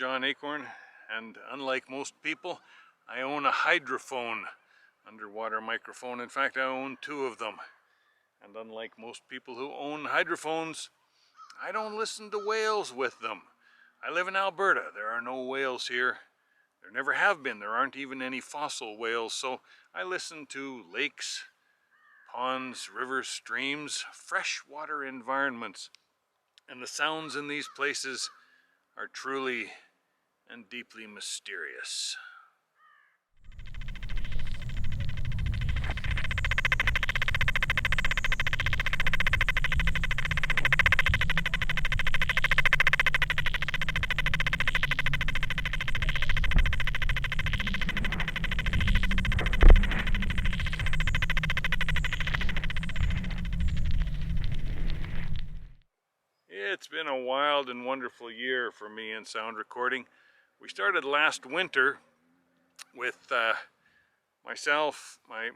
John Acorn, and unlike most people, I own a hydrophone, underwater microphone. In fact, I own two of them. And unlike most people who own hydrophones, I don't listen to whales with them. I live in Alberta. There are no whales here. There never have been. There aren't even any fossil whales, so I listen to lakes, ponds, rivers, streams, freshwater environments. And the sounds in these places are truly and deeply mysterious. It's been a wild and wonderful year for me in sound recording. We started last winter with myself, my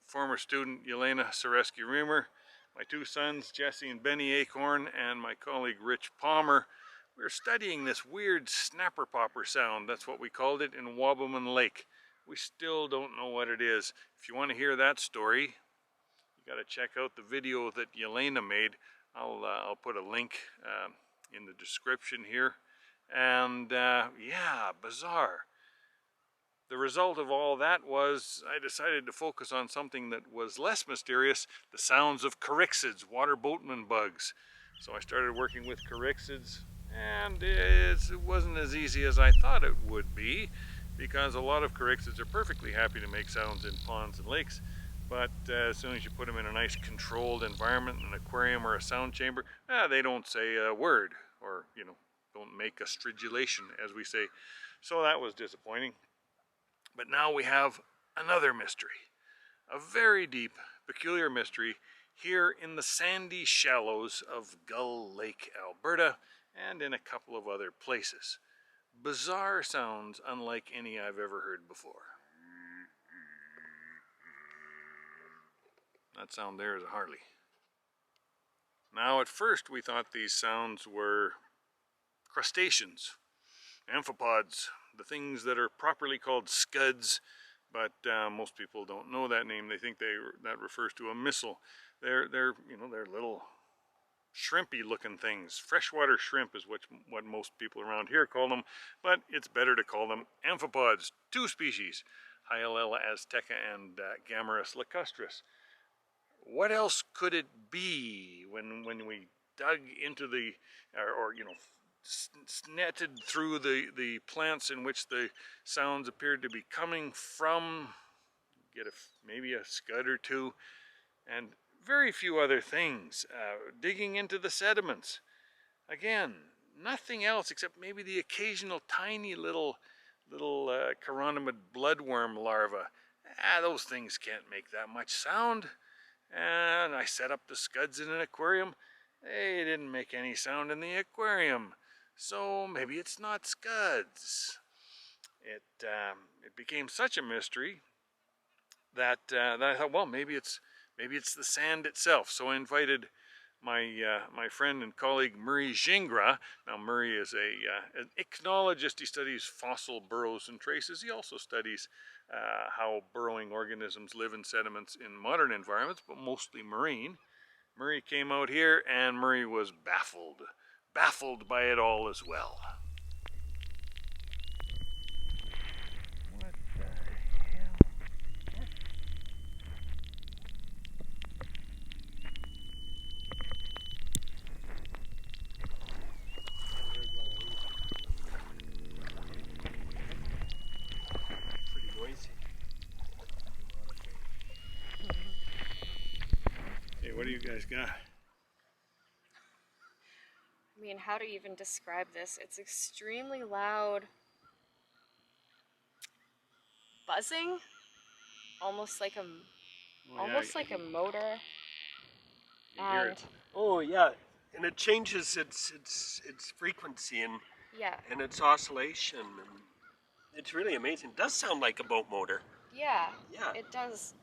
former student Yelena Sereski-Reamer, my two sons Jesse and Benny Acorn, and my colleague Rich Palmer. We were studying this weird snapper popper sound. That's what we called it in Wabamun Lake. We still don't know what it is. If you want to hear that story, you got to check out the video that Yelena made. I'll put a link in the description here. And yeah, bizarre. The result of all that was I decided to focus on something that was less mysterious, the sounds of carixids, water boatman bugs. So I started working with carixids, and it wasn't as easy as I thought it would be, because a lot of carixids are perfectly happy to make sounds in ponds and lakes. But as soon as you put them in a nice controlled environment, an aquarium or a sound chamber, they don't say a word, or, you know, don't make a stridulation, as we say. So that was disappointing. But now we have another mystery, a very deep, peculiar mystery here in the sandy shallows of Gull Lake, Alberta, and in a couple of other places. Bizarre sounds unlike any I've ever heard before. That sound there is a Harley. Now, at first we thought these sounds were crustaceans, amphipods, the things that are properly called scuds, but most people don't know that name. They think that refers to a missile. They're you know, they're little shrimpy looking things. Freshwater shrimp is what most people around here call them, but it's better to call them amphipods. Two species, Hyalella azteca and Gammarus lacustris. What else could it be when we dug into the, or you know, snetted through the plants in which the sounds appeared to be coming from? Get maybe a scud or two, and very few other things. Digging into the sediments, again, nothing else except maybe the occasional tiny little chironomid bloodworm larva. Those things can't make that much sound. And I set up the scuds in an aquarium. They didn't make any sound in the aquarium. So maybe it's not scuds. It became such a mystery that I thought, well, maybe it's the sand itself. So I invited my friend and colleague Murray Gingras. Now Murray is an ichnologist. He studies fossil burrows and traces. He also studies how burrowing organisms live in sediments in modern environments, but mostly marine. Murray came out here, and Murray was baffled by it all as well. What the hell? Pretty noisy. Hey, what do you guys got? I mean, how to even describe this? It's extremely loud buzzing, almost like a like a motor. You hear And it. Oh yeah, and it changes its frequency and yeah, its oscillation, and it's really amazing. It does sound like a boat motor. yeah, Yeah. it does.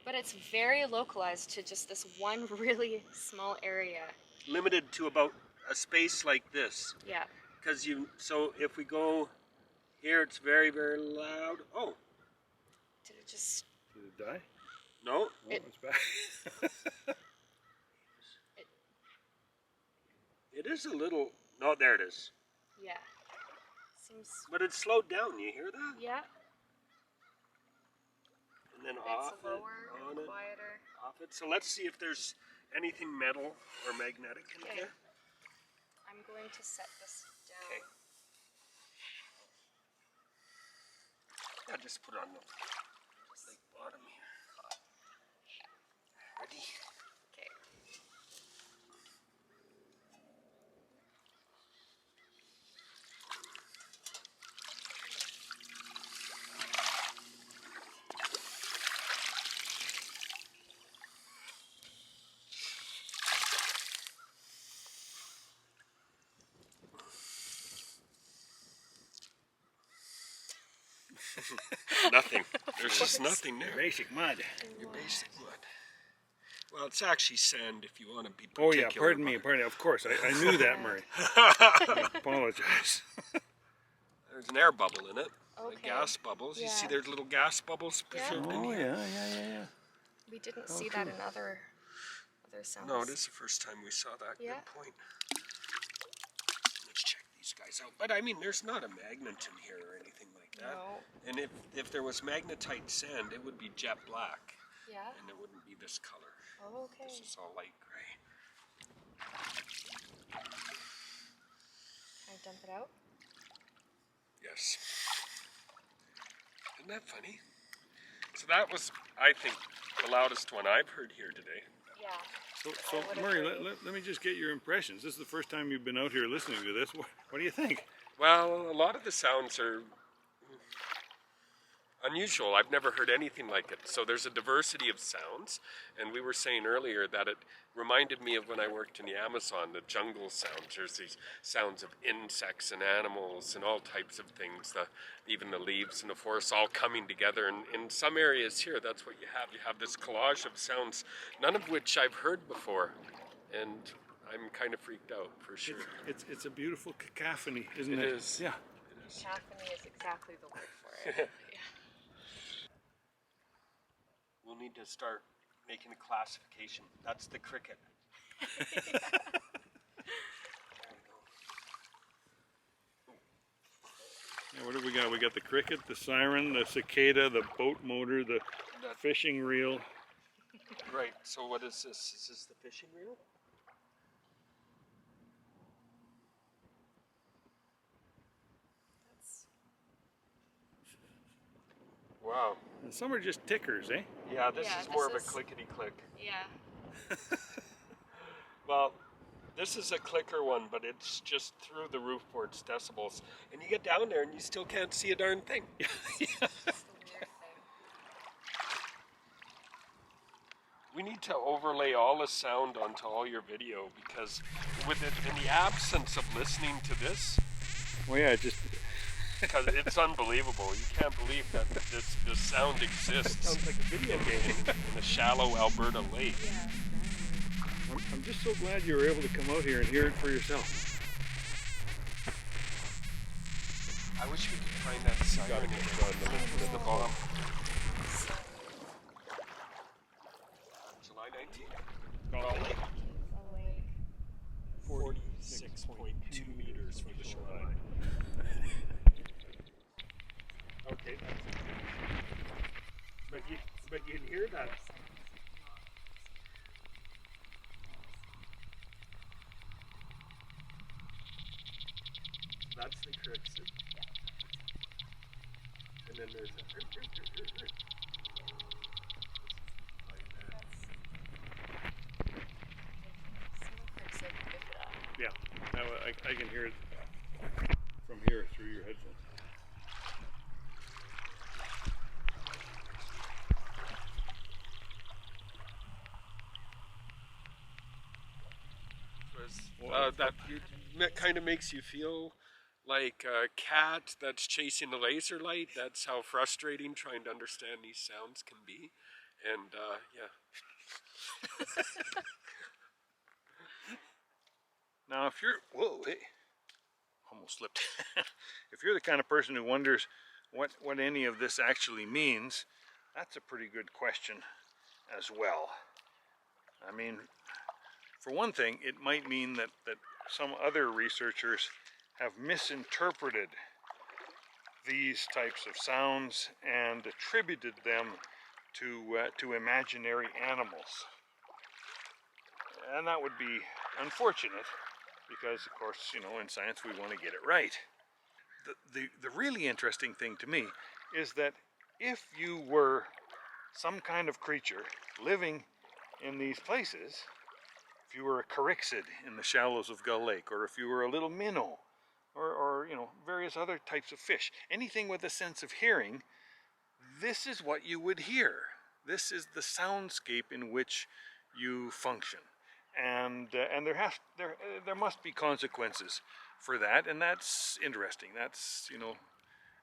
But it's very localized to just this one really small area. Limited to about a space like this. Yeah. because so if we go here, it's very, very loud. Oh, Did it just? Did it die? no. Oh, it's back. It is a little, no, there it is. Yeah. Seems. But it's slowed down, you hear that? Yeah. And then It's off it, lower on and it, quieter. off it. So let's see if there's anything metal or magnetic in Okay. here. I'm going to set this down. Okay. Yeah, just put it on the like bottom here. Ready? Okay. Nothing. There's just nothing there. Basic mud. Your basic mud. Well, it's actually sand if you want to be Oh particular. yeah, pardon me, about it. pardon me. Of course, I knew that, Murray. I apologize. There's an air bubble in it. Okay. Like gas bubbles. You see Yeah. there's little gas bubbles Yeah. preserved in Oh here? yeah. We didn't see that in other sounds. No, it is the first time we saw that. Yeah. Good point. Let's check these guys out. But I mean, there's not a magnet in here or anything like that. No. And if there was magnetite sand, it would be jet black, Yeah. and it wouldn't be this color. Oh, okay. This is all light gray. Can I dump it out? Yes. Isn't that funny? So that was, I think, the loudest one I've heard here today. Yeah. So I would Murray, agree. let me just get your impressions. This is the first time you've been out here listening to this. What do you think? Well, a lot of the sounds are unusual. I've never heard anything like it. So there's a diversity of sounds, and we were saying earlier that it reminded me of when I worked in the Amazon, the jungle sounds. There's these sounds of insects and animals and all types of things, even the leaves in the forest all coming together. And in some areas here, that's what you have. You have this collage of sounds, none of which I've heard before, and I'm kind of freaked out for sure. It's a beautiful cacophony, isn't it? It is. Yeah. It is. Cacophony is exactly the word for it. Yeah. We'll need to start making a classification. That's the cricket. Yeah, what do we got? We got the cricket, the siren, the cicada, the boat motor, the fishing reel. Right, so what is this? Is this the fishing reel? That's, Wow. And some are just tickers, eh? Yeah, this Yeah, is more this of a is- clickety-click. yeah. Well, this is a clicker one, but it's just through the roof for its decibels. And you get down there and you still can't see a darn thing. That's the weird thing. We need to overlay all the sound onto all your video because with it, in the absence of listening to this, Well, yeah, just because it's unbelievable. You can't believe that this sound exists sounds like a video game. in a shallow Alberta lake. Yeah. I'm just so glad you were able to come out here and hear it for yourself. I wish we could find that siren in the bomb. July 19th. A lake. 46.2 meters for the shoreline. Okay, but you can hear that. That's the Crixon. And then there's a Yeah, now I can hear it from here through your headphones. that kind of makes you feel like a cat that's chasing a laser light. That's how frustrating trying to understand these sounds can be. And yeah. Now, if you're, whoa, hey, almost slipped. If you're the kind of person who wonders what any of this actually means, that's a pretty good question as well. I mean, for one thing, it might mean that some other researchers have misinterpreted these types of sounds and attributed them to imaginary animals. And that would be unfortunate because, of course, you know, in science we want to get it right. The really interesting thing to me is that if you were some kind of creature living in these places, if you were a Carixid in the shallows of Gull Lake, or if you were a little minnow, or you know, various other types of fish, anything with a sense of hearing, this is what you would hear. This is the soundscape in which you function, and there must be consequences for that, and that's interesting. That's, you know,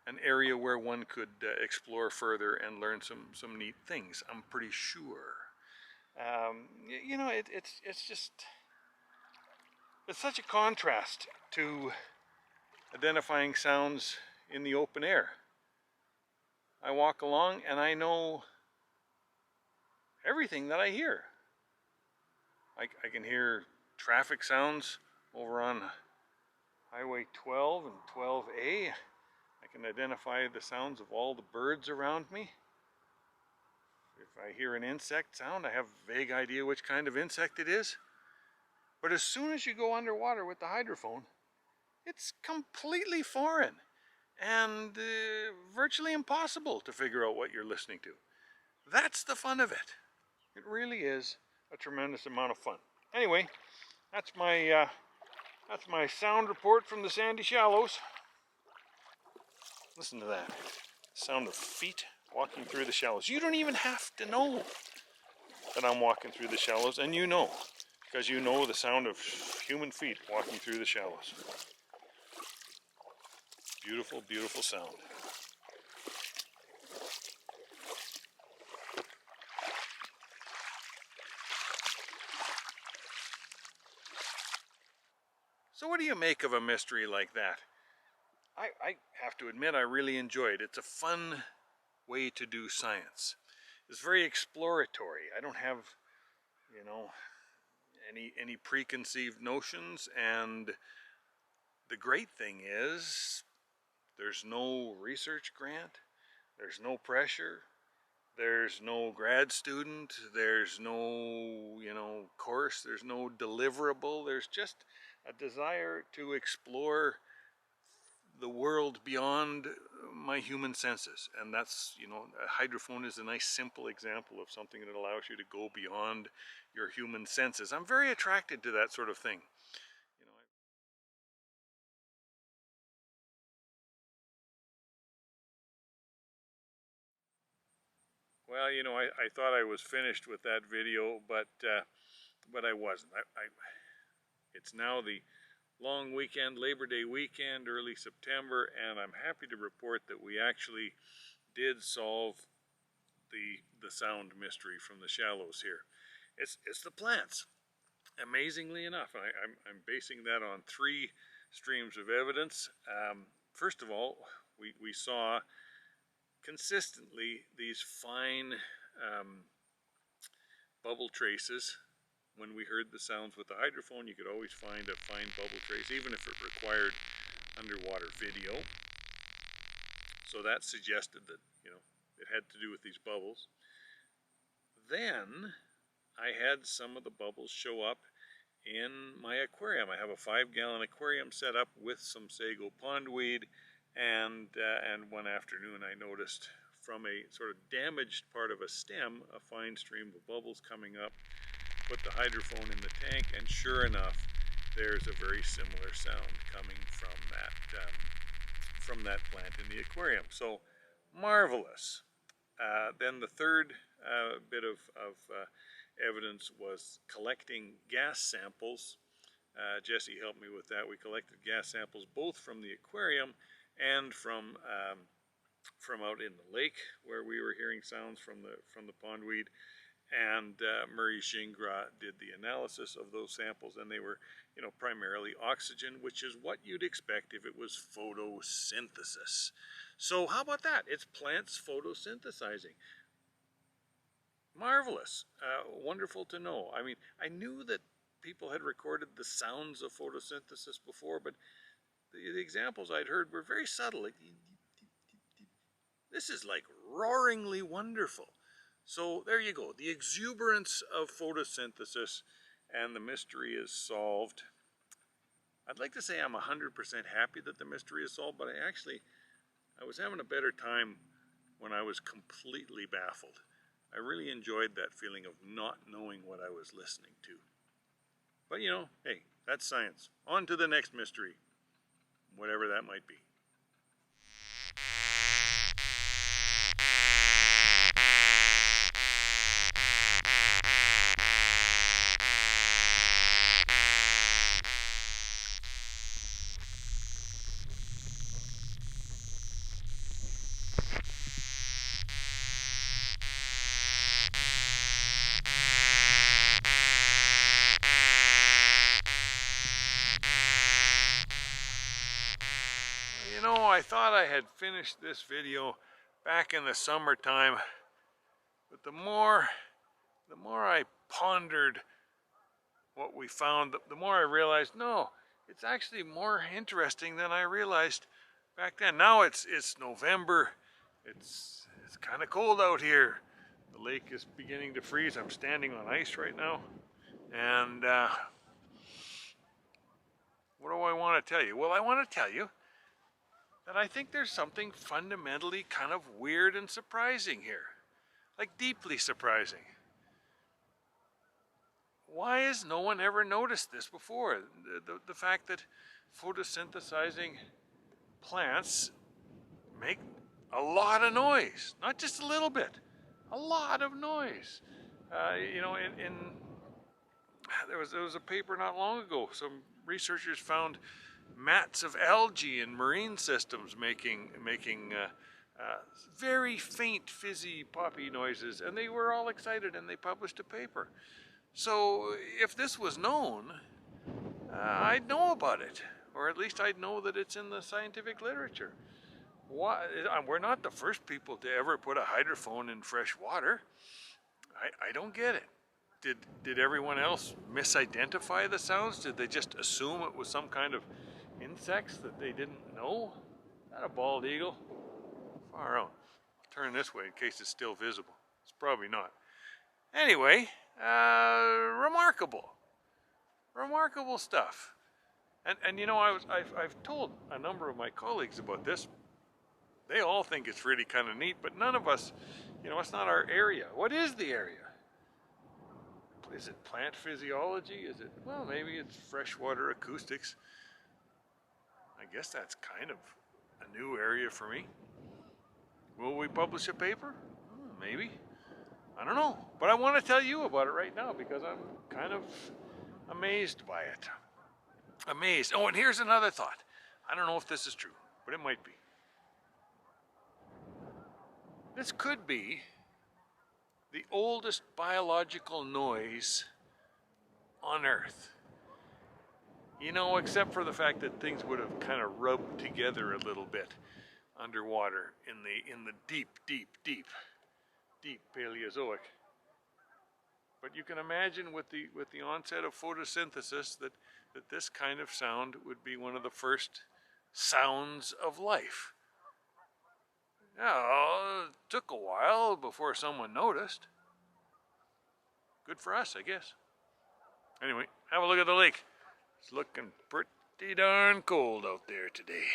an area where one could explore further and learn some neat things, I'm pretty sure. You know, it's just, it's such a contrast to identifying sounds in the open air. I walk along and I know everything that I hear. I can hear traffic sounds over on Highway 12 and 12A. I can identify the sounds of all the birds around me. If I hear an insect sound, I have a vague idea which kind of insect it is. But as soon as you go underwater with the hydrophone, it's completely foreign and virtually impossible to figure out what you're listening to. That's the fun of it. It really is a tremendous amount of fun. Anyway, that's my sound report from the Sandy Shallows. Listen to that. Sound of feet walking through the shallows. You don't even have to know that I'm walking through the shallows, and you know, because you know the sound of human feet walking through the shallows. Beautiful, beautiful sound. So what do you make of a mystery like that? I have to admit I really enjoyed it. It's a fun way to do science. It's very exploratory. I don't have, you know, any preconceived notions, and the great thing is there's no research grant, there's no pressure, there's no grad student, there's no, you know, course, there's no deliverable, there's just a desire to explore the world beyond my human senses. And that's, you know, a hydrophone is a nice simple example of something that allows you to go beyond your human senses. I'm very attracted to that sort of thing. You know, well, you know, I thought I was finished with that video, but I wasn't. It's now the long weekend, Labor Day weekend, early September, and I'm happy to report that we actually did solve the sound mystery from the shallows here. It's the plants. Amazingly enough, I'm basing that on 3 streams of evidence. First of all, we saw consistently these fine bubble traces. When we heard the sounds with the hydrophone, you could always find a fine bubble trace, even if it required underwater video. So that suggested that, you know, it had to do with these bubbles. Then I had some of the bubbles show up in my aquarium. I have a 5-gallon aquarium set up with some sago pondweed, and one afternoon I noticed from a sort of damaged part of a stem a fine stream of bubbles coming up. Put the hydrophone in the tank, and sure enough, there's a very similar sound coming from that plant in the aquarium. So marvelous. Then the third bit of evidence was collecting gas samples. Jesse helped me with that. We collected gas samples both from the aquarium and from out in the lake where we were hearing sounds from the pondweed. And Murray Gingras did the analysis of those samples, and they were, primarily oxygen, which is what you'd expect if it was photosynthesis. So how about that? It's plants photosynthesizing. Marvelous. Wonderful to know. I mean, I knew that people had recorded the sounds of photosynthesis before, but the examples I'd heard were very subtle. Like, this is like roaringly wonderful. So there you go. The exuberance of photosynthesis, and the mystery is solved. I'd like to say I'm 100% happy that the mystery is solved, but I was having a better time when I was completely baffled. I really enjoyed that feeling of not knowing what I was listening to. But hey, that's science. On to the next mystery, whatever that might be. I thought I had finished this video back in the summertime, but the more I pondered what we found, the more I realized, no, it's actually more interesting than I realized back then. Now it's November, it's kind of cold out here. The lake is beginning to freeze. I'm standing on ice right now, and what do I want to tell you? Well, I want to tell you that I think there's something fundamentally kind of weird and surprising here. Like deeply surprising. Why has no one ever noticed this before? The fact that photosynthesizing plants make a lot of noise. Not just a little bit. A lot of noise. There was a paper not long ago. Some researchers found mats of algae in marine systems making very faint fizzy poppy noises, and they were all excited and they published a paper. So if this was known, I'd know about it, or at least I'd know that it's in the scientific literature. We're not the first people to ever put a hydrophone in fresh water. I don't get it. Did everyone else misidentify the sounds? Did they just assume it was some kind of insects that they didn't know? Is that a bald eagle? Far out. I'll turn this way in case it's still visible. It's probably not. Anyway, remarkable stuff. And I've told a number of my colleagues about this. They all think it's really kind of neat, but none of us, it's not our area. What is the area? Is it plant physiology? Is it, well, maybe it's freshwater acoustics. I guess that's kind of a new area for me. Will we publish a paper? Maybe. I don't know. But I want to tell you about it right now because I'm kind of amazed by it. Amazed. Oh, and here's another thought. I don't know if this is true, but it might be. This could be the oldest biological noise on Earth. Except for the fact that things would have kind of rubbed together a little bit underwater in the deep Paleozoic. But you can imagine with the onset of photosynthesis that this kind of sound would be one of the first sounds of life. Yeah, it took a while before someone noticed. Good for us, I guess. Anyway, have a look at the lake. It's looking pretty darn cold out there today.